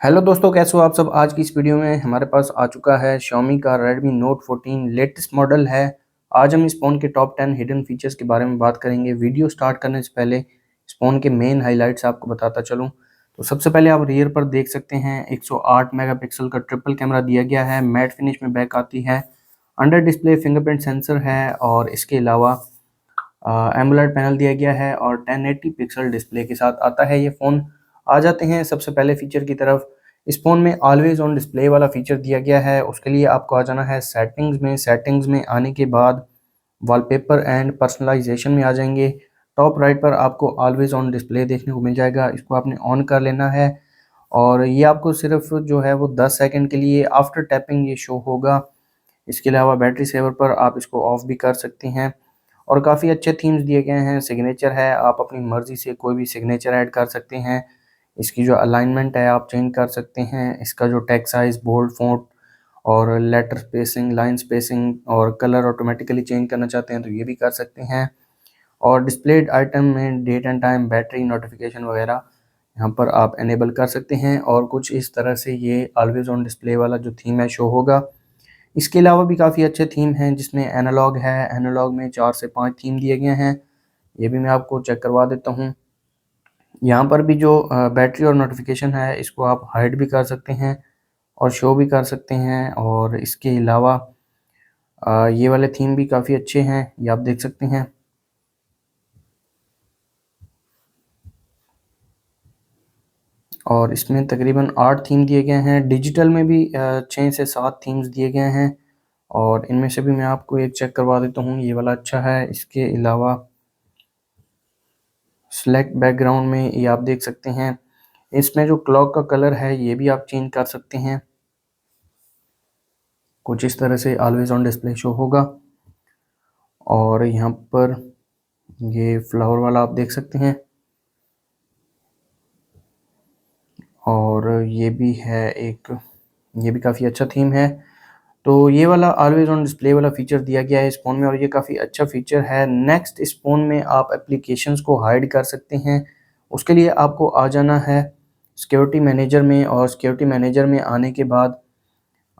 Hello दोस्तों, कैसे हो आप सब। आज की इस वीडियो में हमारे पास आ चुका है Xiaomi का Redmi Note 14 लेटेस्ट मॉडल है। आज हम इस फ़ोन के टॉप 10 हिडन फीचर्स के बारे में बात करेंगे। वीडियो स्टार्ट करने से पहले इस फ़ोन के मेन हाइलाइट्स आपको बताता चलूं तो सबसे पहले आप रियर पर देख सकते हैं 108 मेगापिक्सल का ट्रिपल कैमरा दिया गया है। मैट फिनिश में बैक आती है। अंडर डिस्प्ले फिंगरप्रिंट सेंसर है और इसके अलावा एमोलेड पैनल दिया गया है और 1080 पिक्सल डिस्प्ले के साथ आता है ये फ़ोन। आ जाते हैं सबसे पहले फीचर की तरफ। इस फ़ोन में ऑलवेज ऑन डिस्प्ले वाला फीचर दिया गया है। उसके लिए आपको आ जाना है सेटिंग्स में आने के बाद वॉलपेपर एंड पर्सनलाइजेशन में आ जाएंगे। टॉप राइट पर आपको ऑलवेज ऑन डिस्प्ले देखने को मिल जाएगा। इसको आपने ऑन कर लेना है और ये आपको सिर्फ जो है वो 10 सेकंड के लिए आफ्टर टैपिंग ये शो होगा। इसके अलावा बैटरी सेवर पर आप इसको ऑफ भी कर सकते हैं और काफ़ी अच्छे थीम्स दिए गए हैं। सिग्नेचर है, आप अपनी मर्ज़ी से कोई भी सिग्नेचर ऐड कर सकते हैं। इसकी जो अलाइनमेंट है आप चेंज कर सकते हैं। इसका जो टेक्स्ट साइज़, बोल्ड फ़ॉन्ट और लेटर स्पेसिंग, लाइन स्पेसिंग और कलर ऑटोमेटिकली चेंज करना चाहते हैं तो ये भी कर सकते हैं। और डिस्प्लेड आइटम में date and time, battery notification वगैरह यहाँ पर आप इनेबल कर सकते हैं और कुछ इस तरह से ये ऑलवेज ऑन डिस्प्ले वाला जो थीम है शो होगा। इसके अलावा भी काफ़ी अच्छे थीम हैं जिसमें एनालॉग है। एनालॉग में 4 से 5 थीम दिए गए हैं। ये भी मैं आपको चेक करवा देता हूँ। यहाँ पर भी जो बैटरी और नोटिफिकेशन है इसको आप हाइड भी कर सकते हैं और शो भी कर सकते हैं। और इसके अलावा ये वाले थीम भी काफ़ी अच्छे हैं, ये आप देख सकते हैं। और इसमें तकरीबन 8 थीम दिए गए हैं। डिजिटल में भी 6 से 7 थीम्स दिए गए हैं और इनमें से भी मैं आपको एक चेक करवा देता हूँ। ये वाला अच्छा है। इसके अलावा सेलेक्ट बैकग्राउंड में ये आप देख सकते हैं। इसमें जो क्लॉक का कलर है ये भी आप चेंज कर सकते हैं। कुछ इस तरह से ऑलवेज ऑन डिस्प्ले शो होगा। और यहाँ पर ये फ्लावर वाला आप देख सकते हैं और ये भी है एक, ये भी काफ़ी अच्छा थीम है। तो ये वाला ऑलवेज ऑन डिस्प्ले वाला फीचर दिया गया है इस फ़ोन में और ये काफ़ी अच्छा फीचर है। नेक्स्ट, इस फ़ोन में आप एप्लीकेशंस को हाइड कर सकते हैं। उसके लिए आपको आ जाना है सिक्योरिटी मैनेजर में और सिक्योरिटी मैनेजर में आने के बाद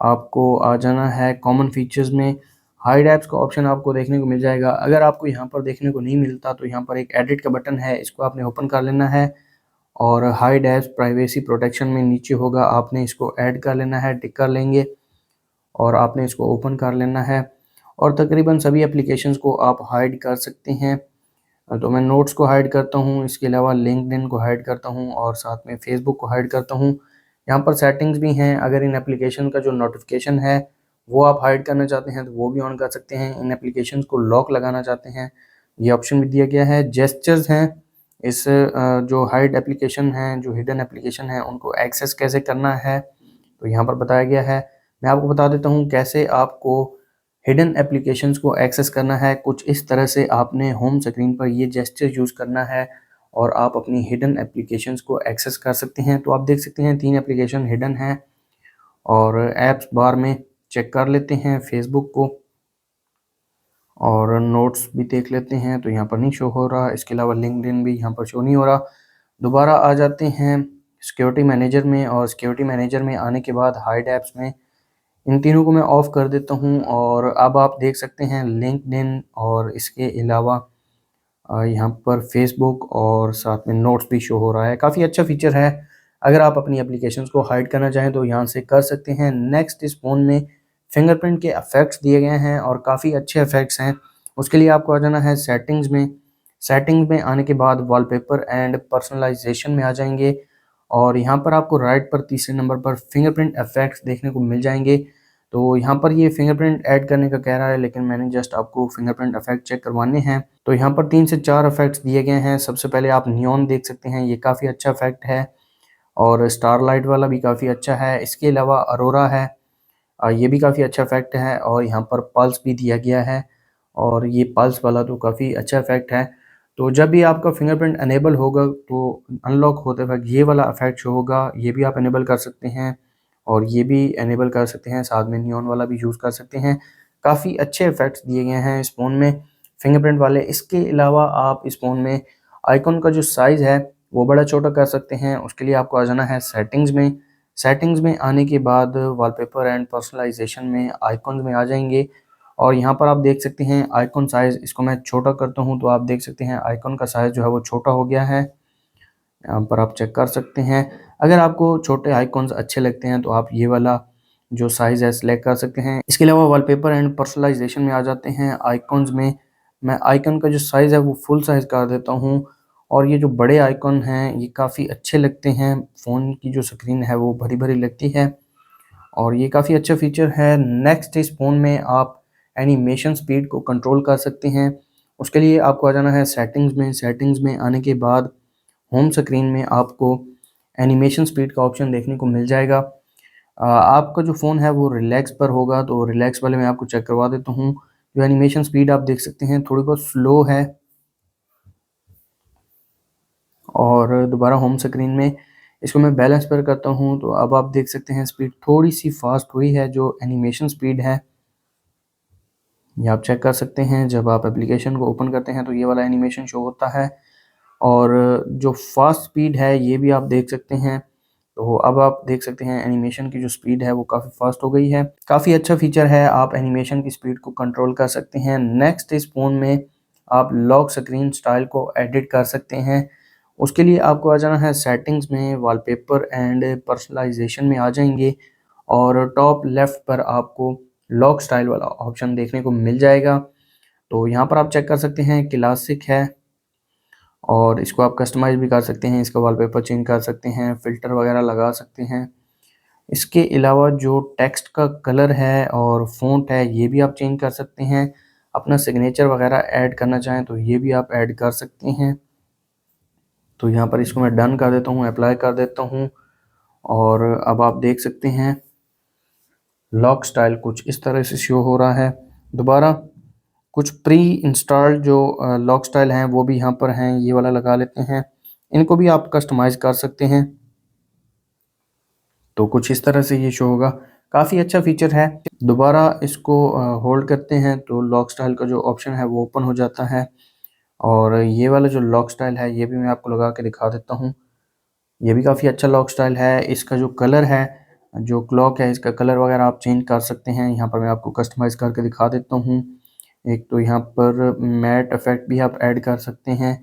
आपको आ जाना है कॉमन फीचर्स में। हाइड ऐप्स का ऑप्शन आपको देखने को मिल जाएगा। अगर आपको यहाँ पर देखने को नहीं मिलता तो यहाँ पर एक एडिट का बटन है, इसको आपने ओपन कर लेना है और हाइड ऐप्स प्राइवेसी प्रोटेक्शन में नीचे होगा, आपने इसको ऐड कर लेना है, टिक कर लेंगे और आपने इसको ओपन कर लेना है और तकरीबन सभी एप्लीकेशंस को आप हाइड कर सकते हैं। तो मैं नोट्स को हाइड करता हूँ, इसके अलावा लिंक्डइन को हाइड करता हूँ और साथ में फेसबुक को हाइड करता हूँ। यहाँ पर सेटिंग्स भी हैं। अगर इन एप्लीकेशन का जो नोटिफिकेशन है वो आप हाइड करना चाहते हैं तो वो भी ऑन कर सकते हैं। इन एप्लीकेशंस को लॉक लगाना चाहते हैं, ये ऑप्शन भी दिया गया है। जेस्चर्स हैं, इस जो हाइड एप्लीकेशन हैं, जो हिडन एप्लीकेशन है उनको एक्सेस कैसे करना है तो यहाँ पर बताया गया है। मैं आपको बता देता हूँ कैसे आपको हिडन एप्लीकेशंस को एक्सेस करना है। कुछ इस तरह से आपने होम स्क्रीन पर ये जेस्चर यूज़ करना है और आप अपनी हिडन एप्लीकेशंस को एक्सेस कर सकते हैं। तो आप देख सकते हैं 3 एप्लीकेशन हिडन हैं और ऐप्स बार में चेक कर लेते हैं फेसबुक को और नोट्स भी देख लेते हैं तो यहाँ पर नहीं शो हो रहा। इसके अलावा लिंक्डइन भी यहाँ पर शो नहीं हो रहा। दोबारा आ जाते हैं सिक्योरिटी मैनेजर में और सिक्योरिटी मैनेजर में आने के बाद हाइड ऐप्स में इन तीनों को मैं ऑफ़ कर देता हूँ और अब आप देख सकते हैं लिंक्डइन और इसके अलावा यहाँ पर फेसबुक और साथ में नोट्स भी शो हो रहा है। काफ़ी अच्छा फीचर है। अगर आप अपनी एप्लीकेशंस को हाइड करना चाहें तो यहाँ से कर सकते हैं। नेक्स्ट, इस फ़ोन में फिंगरप्रिंट के इफ़ेक्ट्स दिए गए हैं और काफ़ी अच्छे इफ़ेक्ट्स हैं। उसके लिए आपको आ जाना है सेटिंग्स में। सेटिंग्स में आने के बाद वॉलपेपर एंड पर्सनलाइजेशन में आ जाएंगे और यहाँ पर आपको राइट पर तीसरे नंबर पर फिंगरप्रिंट इफ़ेक्ट्स देखने को मिल जाएंगे। तो यहाँ पर ये फिंगरप्रिंट ऐड करने का कह रहा है लेकिन मैंने जस्ट आपको फिंगरप्रिंट इफ़ेक्ट चेक करवाने हैं। तो यहाँ पर 3 से 4 इफ़ेक्ट्स दिए गए हैं। सबसे पहले आप नियॉन देख सकते हैं, ये काफ़ी अच्छा इफ़ेक्ट है और स्टारलाइट वाला भी काफ़ी अच्छा है। इसके अलावा अरोरा है, ये भी काफ़ी अच्छा इफ़ेक्ट है और यहाँ पर पल्स भी दिया गया है और ये पल्स वाला तो काफ़ी अच्छा इफ़ेक्ट है। तो जब भी आपका फिंगरप्रिंट इनेबल होगा तो अनलॉक होते वक्त ये वाला इफ़ेक्ट शो होगा, ये भी आप इनेबल कर सकते हैं और ये भी इनेबल कर सकते हैं। साथ में नियॉन वाला भी यूज़ कर सकते हैं। काफ़ी अच्छे इफ़ेक्ट्स दिए गए हैं इस फ़ोन में फिंगरप्रिंट वाले। इसके अलावा आप इस फ़ोन में आइकॉन का जो साइज़ है वो बड़ा छोटा कर सकते हैं। उसके लिए आपको आ जाना है सेटिंग्स में। सेटिंग्स में आने के बाद वॉलपेपर एंड पर्सनलाइजेशन में आइकॉन्स में आ जाएंगे और यहाँ पर आप देख सकते हैं आइकॉन साइज़, इसको मैं छोटा करता हूँ तो आप देख सकते हैं आइकॉन का साइज़ जो है वो छोटा हो गया है। यहाँ पर आप चेक कर सकते हैं। अगर आपको छोटे आइकॉन्स अच्छे लगते हैं तो आप ये वाला जो साइज़ है सिलेक्ट कर सकते हैं। इसके अलावा वॉलपेपर एंड पर्सनलाइजेशन में आ जाते हैं आइकॉन्स में। मैं आइकॉन का जो साइज़ है वो फुल साइज़ कर देता हूँ और ये जो बड़े आइकॉन हैं ये काफ़ी अच्छे लगते हैं। फ़ोन की जो स्क्रीन है वो भरी-भरी लगती है और ये काफ़ी अच्छा फ़ीचर है। नेक्स्ट इस फ़ोन में आप एनिमेशन स्पीड को कंट्रोल कर सकते हैं। उसके लिए आपको आ जाना है सेटिंग्स में। सेटिंग्स में आने के बाद होम स्क्रीन में आपको एनिमेशन स्पीड का ऑप्शन देखने को मिल जाएगा। आपका जो फ़ोन है वो रिलैक्स पर होगा तो रिलैक्स वाले में आपको चेक करवा देता हूँ। जो एनिमेशन स्पीड आप देख सकते हैं थोड़ी बहुत स्लो है और दोबारा होम स्क्रीन में इसको मैं बैलेंस पर करता हूँ तो अब आप देख सकते हैं स्पीड थोड़ी सी फास्ट हुई है। जो एनिमेशन स्पीड है ये आप चेक कर सकते हैं। जब आप एप्लीकेशन को ओपन करते हैं तो ये वाला एनिमेशन शो होता है और जो फास्ट स्पीड है ये भी आप देख सकते हैं। तो अब आप देख सकते हैं एनिमेशन की जो स्पीड है वो काफ़ी फास्ट हो गई है। काफ़ी अच्छा फीचर है, आप एनिमेशन की स्पीड को कंट्रोल कर सकते हैं। नेक्स्ट इस फ़ोन में आप लॉक स्क्रीन स्टाइल को एडिट कर सकते हैं। उसके लिए आपको आ जाना है सेटिंग्स में, वॉलपेपर एंड पर्सनलाइजेशन में आ जाएंगे और टॉप लेफ्ट पर आपको लॉक स्टाइल वाला ऑप्शन देखने को मिल जाएगा। तो यहाँ पर आप चेक कर सकते हैं क्लासिक है और इसको आप कस्टमाइज़ भी कर सकते हैं, इसका वॉलपेपर चेंज कर सकते हैं, फ़िल्टर वगैरह लगा सकते हैं। इसके अलावा जो टेक्स्ट का कलर है और फ़ॉन्ट है ये भी आप चेंज कर सकते हैं। अपना सिग्नेचर वगैरह ऐड करना चाहें तो ये भी आप ऐड कर सकते हैं। तो यहाँ पर इसको मैं डन कर देता हूँ, अप्लाई कर देता हूँ और अब आप देख सकते हैं लॉक स्टाइल कुछ इस तरह से शो हो रहा है। दोबारा कुछ प्री इंस्टॉल्ड जो लॉक स्टाइल हैं वो भी यहाँ पर हैं, ये वाला लगा लेते हैं। इनको भी आप कस्टमाइज़ कर सकते हैं। तो कुछ इस तरह से ये शो होगा, काफ़ी अच्छा फीचर है। दोबारा इसको होल्ड करते हैं तो लॉक स्टाइल का जो ऑप्शन है वो ओपन हो जाता है और ये वाला जो लॉक स्टाइल है ये भी मैं आपको लगा के दिखा देता हूँ। ये भी काफ़ी अच्छा लॉक स्टाइल है। इसका जो कलर है, जो क्लॉक है, इसका कलर वगैरह आप चेंज कर सकते हैं। यहाँ पर मैं आपको कस्टमाइज़ करके दिखा देता हूँ। एक तो यहाँ पर मैट इफ़ेक्ट भी आप ऐड कर सकते हैं।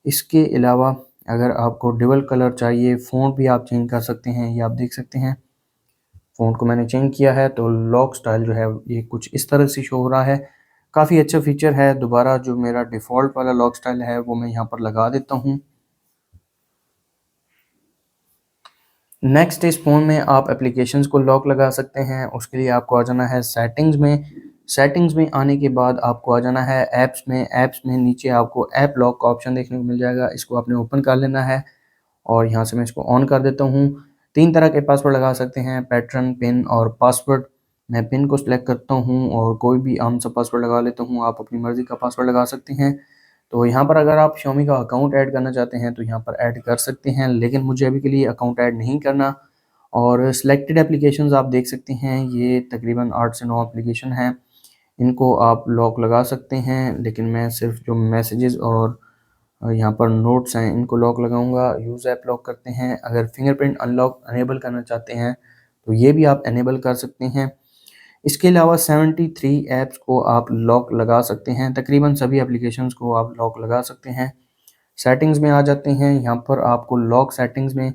इसके अलावा अगर आपको डुअल कलर चाहिए, फ़ॉन्ट भी आप चेंज कर सकते हैं। ये आप देख सकते हैं फ़ॉन्ट को मैंने चेंज किया है तो लॉक स्टाइल जो है ये कुछ इस तरह से शो हो रहा है। काफ़ी अच्छा फ़ीचर है। दोबारा जो मेरा डिफ़ॉल्ट वाला लॉक स्टाइल है वो मैं यहाँ पर लगा देता हूँ। नेक्स्ट इस फ़ोन में आप एप्लीकेशंस को लॉक लगा सकते हैं। उसके लिए आपको आ जाना है सेटिंग्स में। सेटिंग्स में आने के बाद आपको आ जाना है ऐप्स में। ऐप्स में नीचे आपको ऐप लॉक का ऑप्शन देखने को मिल जाएगा। इसको आपने ओपन कर लेना है और यहाँ से मैं इसको ऑन कर देता हूँ। 3 तरह के पासवर्ड लगा सकते हैं, पैटर्न, पिन और पासवर्ड। मैं पिन को सिलेक्ट करता हूँ और कोई भी आम सा पासवर्ड लगा लेता हूँ। आप अपनी मर्ज़ी का पासवर्ड लगा सकते हैं। तो यहाँ पर अगर आप Xiaomi का अकाउंट ऐड करना चाहते हैं तो यहाँ पर ऐड कर सकते हैं, लेकिन मुझे अभी के लिए अकाउंट ऐड नहीं करना। और सिलेक्टेड एप्लीकेशंस आप देख सकते हैं, ये तकरीबन 8 से 9 एप्लीकेशन हैं। इनको आप लॉक लगा सकते हैं, लेकिन मैं सिर्फ जो मैसेजेस और यहाँ पर नोट्स हैं इनको लॉक लगाऊंगा। यूज़ ऐप लॉक करते हैं। अगर फिंगरप्रिंट अनलॉक अनेबल करना चाहते हैं तो ये भी आप अनेबल कर सकते हैं। इसके अलावा 73 ऐप्स को आप लॉक लगा सकते हैं। तकरीबन सभी एप्लीकेशंस को आप लॉक लगा सकते हैं। सेटिंग्स में आ जाते हैं। यहाँ पर आपको लॉक सेटिंग्स में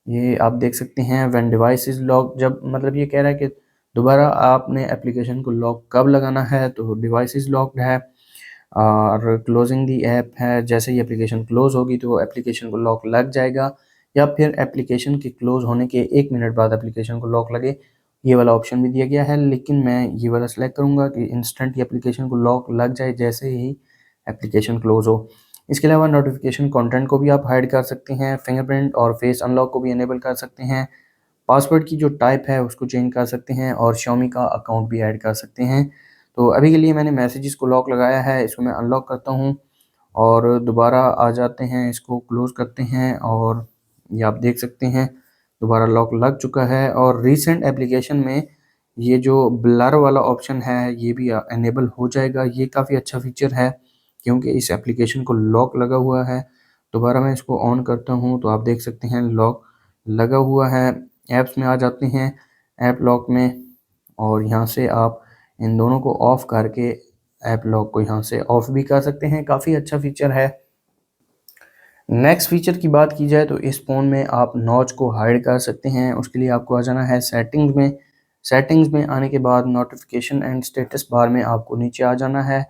ये आप देख सकते हैं व्हेन डिवाइस इज़ लॉक, जब मतलब ये कह रहा है कि दोबारा आपने एप्लीकेशन को लॉक कब लगाना है, तो डिवाइस इज़ लॉक्ड है। और क्लोजिंग दी ऐप है, जैसे ही एप्लीकेशन क्लोज़ होगी तो एप्लीकेशन को लॉक लग जाएगा या फिर एप्लीकेशन के क्लोज़ होने के 1 मिनट बाद एप्लीकेशन को लॉक लगे। ये वाला ऑप्शन भी दिया गया है, लेकिन मैं ये वाला सेलेक्ट करूँगा कि इंस्टेंट ही एप्लीकेशन को लॉक लग जाए जैसे ही एप्लीकेशन क्लोज़ हो। इसके अलावा नोटिफिकेशन कंटेंट को भी आप हाइड कर सकते हैं। फिंगरप्रिंट और फेस अनलॉक को भी इनेबल कर सकते हैं। पासवर्ड की जो टाइप है उसको चेंज कर सकते हैं और Xiaomi का अकाउंट भी ऐड कर सकते हैं। तो अभी के लिए मैंने मैसेजेस को लॉक लगाया है, इसको मैं अनलॉक करता हूँ और दोबारा आ जाते हैं, इसको क्लोज़ करते हैं और ये आप देख सकते हैं दोबारा लॉक लग चुका है। और रीसेंट एप्लीकेशन में ये जो ब्लर वाला ऑप्शन है ये भी इनेबल हो जाएगा। ये काफ़ी अच्छा फीचर है क्योंकि इस एप्लीकेशन को लॉक लगा हुआ है। दोबारा मैं इसको ऑन करता हूँ तो आप देख सकते हैं लॉक लगा हुआ है ऐप्स में आ जाते हैं, ऐप लॉक में, और यहाँ से आप इन दोनों को ऑफ़ करके ऐप लॉक को यहाँ से ऑफ़ भी कर सकते हैं। काफ़ी अच्छा फीचर है। नेक्स्ट फीचर की बात की जाए तो इस फ़ोन में आप नॉच को हाइड कर सकते हैं। उसके लिए आपको आ जाना है सेटिंग्स में। सेटिंग्स में आने के बाद नोटिफिकेशन एंड स्टेटस बार में आपको नीचे आ जाना है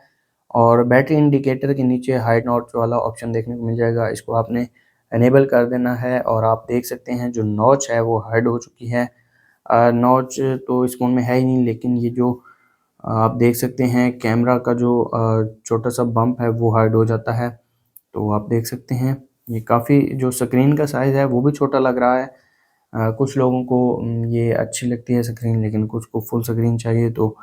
और बैटरी इंडिकेटर के नीचे हाइड नॉच वाला ऑप्शन देखने को मिल जाएगा। इसको आपने इनेबल कर देना है और आप देख सकते हैं जो नॉच है वो हाइड हो चुकी है। नॉच तो इस फ़ोन में है ही नहीं, लेकिन ये जो आप देख सकते हैं कैमरा का जो छोटा सा बम्प है वो हाइड हो जाता है। तो आप देख सकते हैं ये काफ़ी जो स्क्रीन का साइज़ है वो भी छोटा लग रहा है। कुछ लोगों को ये अच्छी लगती है स्क्रीन, लेकिन कुछ को फुल स्क्रीन चाहिए, तो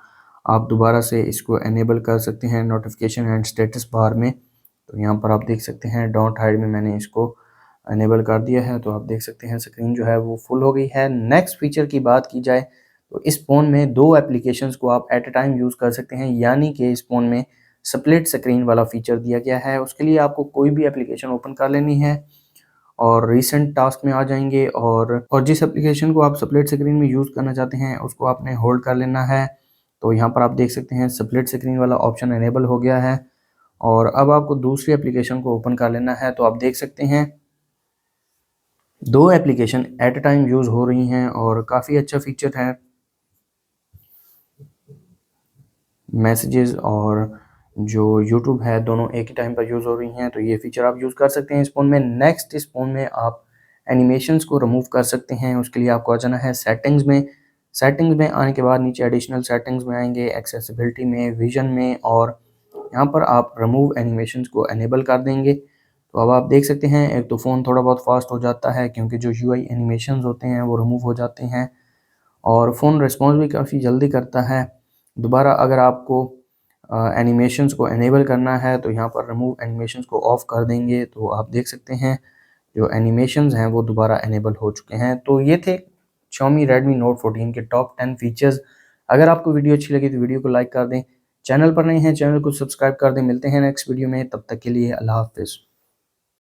आप दोबारा से इसको इनेबल कर सकते हैं नोटिफिकेशन एंड स्टेटस बार में। तो यहाँ पर आप देख सकते हैं डोंट हाइड में मैंने इसको इनेबल कर दिया है, तो आप देख सकते हैं स्क्रीन जो है वो फुल हो गई है। नेक्स्ट फीचर की बात की जाए तो इस फ़ोन में 2 एप्लीकेशंस को आप एट अ टाइम यूज़ कर सकते हैं, यानी कि इस फ़ोन में स्प्लिट स्क्रीन वाला फीचर दिया गया है। उसके लिए आपको कोई भी एप्लीकेशन ओपन कर लेनी है और रीसेंट टास्क में आ जाएंगे, और जिस एप्लीकेशन को आप स्प्लिट स्क्रीन में यूज़ करना चाहते हैं उसको आपने होल्ड कर लेना है। तो यहाँ पर आप देख सकते हैं स्प्लिट स्क्रीन वाला ऑप्शन इनेबल हो गया है और अब आपको दूसरी एप्लीकेशन को ओपन कर लेना है। तो आप देख सकते हैं 2 application at a time use हो रही हैं और काफ़ी अच्छा फीचर है। मैसेजेस और जो यूट्यूब है दोनों एक ही टाइम पर यूज़ हो रही हैं, तो ये फीचर आप यूज़ कर सकते हैं इस फ़ोन में। नेक्स्ट इस फ़ोन में आप एनिमेशंस को रिमूव कर सकते हैं। उसके लिए आपको आ जाना है सेटिंग्स में। सेटिंग्स में आने के बाद नीचे एडिशनल सेटिंग्स में आएंगे, एक्सेसिबिलिटी में, विजन में, और यहाँ पर आप रिमूव एनिमेशंस को इनेबल कर देंगे। तो अब आप देख सकते हैं एक तो फ़ोन थोड़ा बहुत फास्ट हो जाता है क्योंकि जो यूआई एनिमेशंस होते हैं वो रिमूव हो जाते हैं और फ़ोन रिस्पॉन्स भी काफ़ी जल्दी करता है। दोबारा अगर आपको एनिमेशंस को इनेबल करना है तो यहाँ पर रिमूव एनिमेशंस को ऑफ़ कर देंगे, तो आप देख सकते हैं जो एनिमेशंस हैं वो दोबारा इनेबल हो चुके हैं। तो ये थे Xiaomi Redmi Note 14 के टॉप 10 फीचर्स। अगर आपको वीडियो अच्छी लगी तो वीडियो को लाइक कर दें, चैनल पर नए हैं चैनल को सब्सक्राइब कर दें। मिलते हैं नेक्स्ट वीडियो में, तब तक के लिए अल्लाह हाफ़िज़।